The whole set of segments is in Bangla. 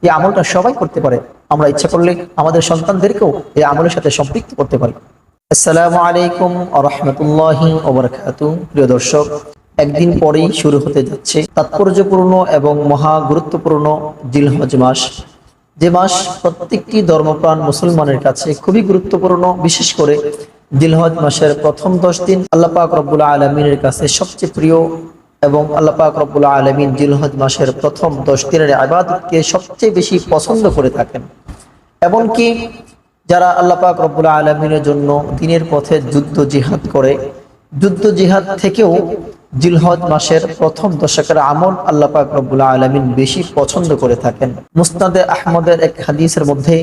এই আমলটা সবাই করতে পারে। আমরা ইচ্ছা করলে আমাদের সন্তানদেরকেও এই আমলের সাথে সম্পৃক্ত করতে পারি। আসসালামু আলাইকুম ওয়া রাহমাতুল্লাহি ওয়া বারাকাতুহু। প্রিয় দর্শক, একদিন পরেই শুরু হতে যাচ্ছে তাৎপর্যপূর্ণ এবং মহা গুরুত্বপূর্ণ জিলহজ মাস। যে মাস প্রত্যেকটি ধর্মপ্রাণ মুসলমানের কাছে খুবই গুরুত্বপূর্ণ। বিশেষ করে জিলহজ মাসের প্রথম 10 দিন আল্লাহ পাক রব্বুল আলামিনের কাছে সবচেয়ে প্রিয়, এবং আল্লাহ পাক রব্বুল আলামিন জিলহজ মাসের প্রথম 10 দিনের ইবাদতকে সবচেয়ে বেশি পছন্দ করে থাকেন। এমনকি যারা আল্লাহ পাক রব্বুল আলামিনের জন্য দ্বীনের পথে যুদ্ধ জিহাদ করে, যুদ্ধ জিহাদ থেকেও জিলহজ মাসের প্রথম দশকের আমল আল্লাহ পাক রব্বুল আলামিন বেশি পছন্দ করে থাকেন। মুসনাদে আহমদের এক হাদিসের মধ্যে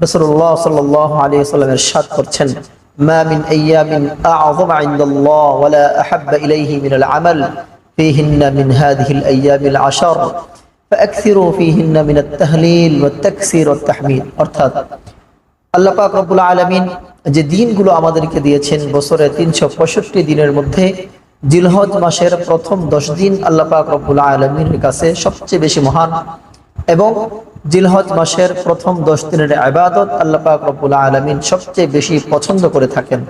রাসূলুল্লাহ সাল্লাল্লাহু আলাইহি ওয়াসাল্লাম ইরশাদ করছেন, মা মিন আইয়ামিন আ'যামা ইনদাল্লাহ ওয়া লা আহাব্বা ইলাইহি মিনাল আমাল ফীহিন্না মিন হাযিহিল আইয়ামিল আশর ফাআকসিরু ফীহিন্না মিনাত তাহলিল ওয়াত তাকসীর ওয়াত তাহমিদ। অর্থাৎ আল্লাহ পাক রব্বুল আলামিন যে দিনগুলো আমাদেরকে দিয়েছেন, বছরে 365 দিনের মধ্যে জিলহজ মাসের প্রথম 10 দিন আল্লাহ পাক রব্বুল আলামিনের কাছে সবচেয়ে বেশি মহান, এবং জিলহজ মাসের প্রথম 10 দিনের ইবাদত আল্লাহ পাক রব্বুল আলামিন সবচেয়ে বেশি পছন্দ করে থাকেন।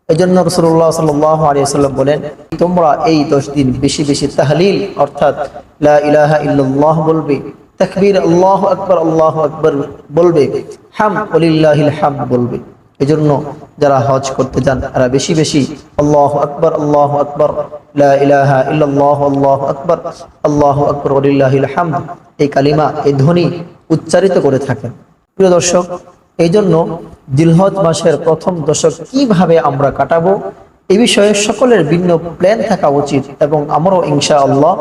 এজন্য রাসূলুল্লাহ সাল্লাল্লাহু আলাইহি ওয়াসাল্লাম বলেন, তোমরা এই 10 দিন বেশি বেশি তাহলিল অর্থাৎ লা ইলাহা ইল্লাল্লাহ বলবে, তাকবীর আল্লাহু আকবার বলবে, হামদ ওয়ালিল্লাহিল হামদ বলবে। এজন্য যারা হজ করতে যান তারা বেশি বেশি আল্লাহু আকবার লা ইলাহা ইল্লাল্লাহ আল্লাহু আকবার ওয়ালিল্লাহিল হামদ এই কালিমা, এই ধ্বনি উচ্চারিত করে থাকেন। প্রিয় দর্শক, এই জন্য জিলহজ মাসের প্রথম দশক কিভাবে আমরা কাটাবো এই বিষয়ে সকলের ভিন্ন প্ল্যান থাকা উচিত, এবং আমরাও ইনশাআল্লাহ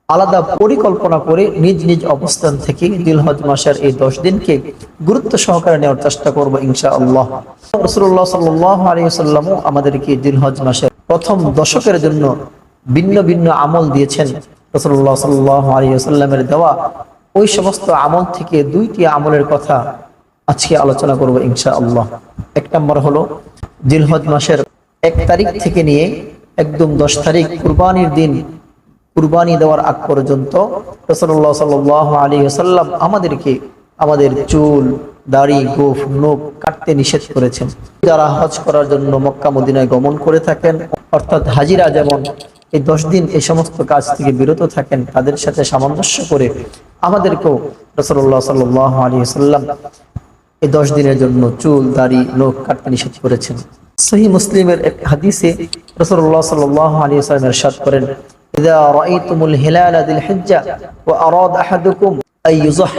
আলাদা পরিকল্পনা করে নিজ নিজ অবস্থান থেকে জিলহজ মাসের এই 10 দিনকে গুরুত্ব সহকারে নেওয়ার চেষ্টা করব ইনশাআল্লাহ। রাসূলুল্লাহ সাল্লাল্লাহু আলাইহি ওয়াসাল্লাম আমাদেরকে জিলহজ মাসের প্রথম দশকের জন্য ভিন্ন ভিন্ন আমল দিয়েছেন। রাসূলুল্লাহ সাল্লাল্লাহু আলাইহি ওয়াসাল্লামের দেওয়া ওই সমস্ত আমল থেকে 2টি আমলের কথা আজকে আলোচনা করব ইনশাআল্লাহ। এক নম্বর হলো জিলহজ মাসের 1 তারিখ থেকে নিয়ে একদম 10 তারিখ কুরবানির দিন, কুরবানি দেওয়ার আগ পর্যন্ত রাসূলুল্লাহ সাল্লাল্লাহু আলাইহি ওয়াসাল্লাম আমাদেরকে আমাদের চুল, দাড়ি, গোঁফ, নখ কাটতে নিষেধ করেছেন। যারা হজ করার জন্য মক্কা মদিনায় গমন করে থাকেন, অর্থাৎ হাজিরা যেমন এই 10 দিন এই সমস্ত কাজ থেকে বিরত থাকেন, তাদের সাথে সামঞ্জস্য করে আমাদেরকেও রাসূলুল্লাহ সাল্লাল্লাহু আলাইহি ওয়াসাল্লাম এই 10 দিনের জন্য চুল, দাড়ি, নখ কাটতে নিষেধ করেছেন। সহিহ মুসলিমের এক হাদিসে রাসূলুল্লাহ সাল্লাল্লাহু আলাইহি ওয়াসাল্লাম ইরশাদ করেন, إذا رأيتم الهلال ذي الحجة وأراد أحدكم أن يضحي